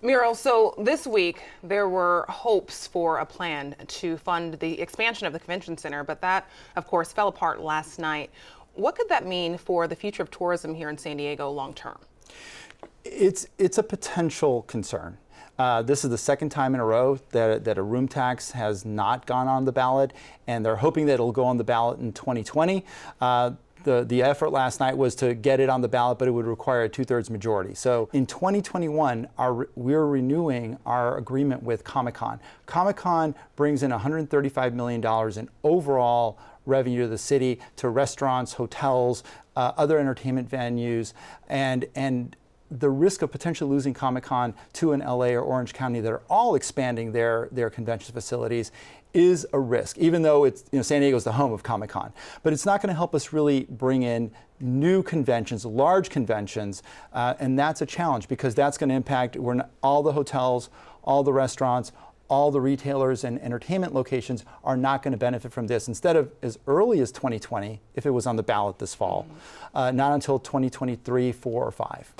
Muriel, so this week there were hopes for a plan to fund the expansion of the convention center, but that, of course, fell apart last night. What could that mean for the future of tourism here in San Diego long term? It's a potential concern. This is the second time in a row that a room tax has not gone on the ballot, and they're hoping that it'll go on the ballot in 2020. The effort last night was to get it on the ballot, but it would require a 2/3 majority. So in 2021, we're renewing our agreement with Comic-Con. Comic-Con brings in $135 million in overall revenue to the city, to restaurants, hotels, other entertainment venues, and the risk of potentially losing Comic-Con to an LA or Orange County that are all expanding their convention facilities is a risk, even though it's, San Diego is the home of Comic-Con. But it's not going to help us really bring in new conventions, large conventions, and that's a challenge because that's going to impact all the hotels, all the restaurants, all the retailers and entertainment locations are not going to benefit from this. Instead of as early as 2020, if it was on the ballot this fall, not until 2023, 4, or 5.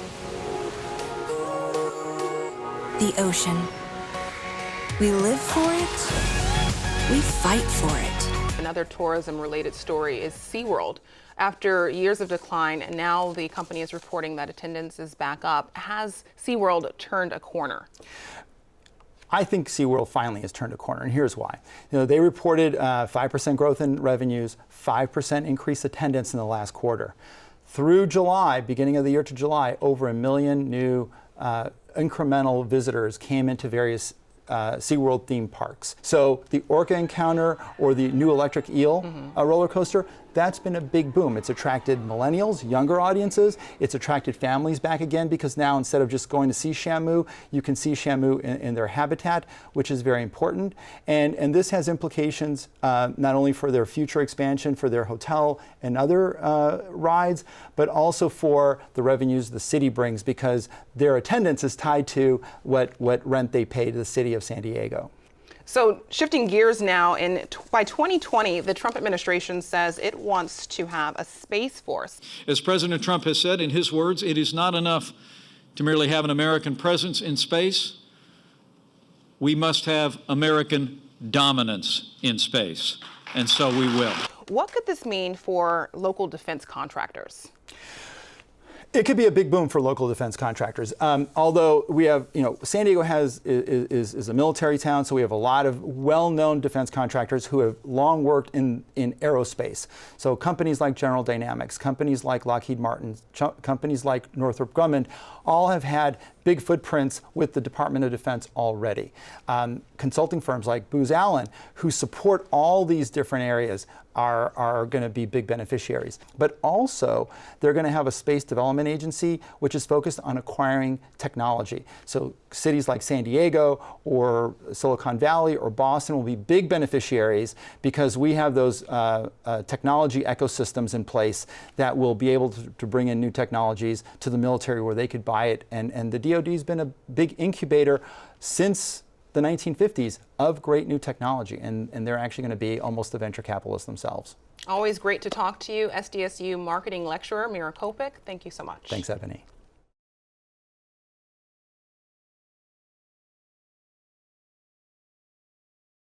The ocean. We live for it. We fight for it. Another tourism-related story is SeaWorld. After years of decline, now the company is reporting that attendance is back up. Has SeaWorld turned a corner? I think SeaWorld finally has turned a corner, and here's why. They reported 5% growth in revenues, 5% increased attendance in the last quarter. Through July, beginning of the year to July, over 1 million new incremental visitors came into various SeaWorld theme parks. So the Orca Encounter or the new electric eel roller coaster, that's been a big boom. It's attracted millennials, younger audiences. It's attracted families back again because now instead of just going to see Shamu, you can see Shamu in their habitat, which is very important. And this has implications not only for their future expansion, for their hotel and other rides, but also for the revenues the city brings because their attendance is tied to what rent they pay to the city of San Diego. So shifting gears now, by 2020, the Trump administration says it wants to have a space force. As President Trump has said in his words, it is not enough to merely have an American presence in space. We must have American dominance in space, and so we will. What could this mean for local defense contractors? It could be a big boom for local defense contractors. Although we have, San Diego is a military town, so we have a lot of well-known defense contractors who have long worked in aerospace. So companies like General Dynamics, companies like Lockheed Martin, companies like Northrop Grumman, all have had big footprints with the Department of Defense already. Consulting firms like Booz Allen, who support all these different areas, are going to be big beneficiaries. But also, they're going to have a space development agency which is focused on acquiring technology. So cities like San Diego or Silicon Valley or Boston will be big beneficiaries because we have those technology ecosystems in place that will be able to bring in new technologies to the military where they could buy it. And the DoD has been a big incubator since the 1950s of great new technology, and they're actually going to be almost the venture capitalists themselves. Always great to talk to you, SDSU marketing lecturer Mira Kopik. Thank you so much. Thanks, Ebony.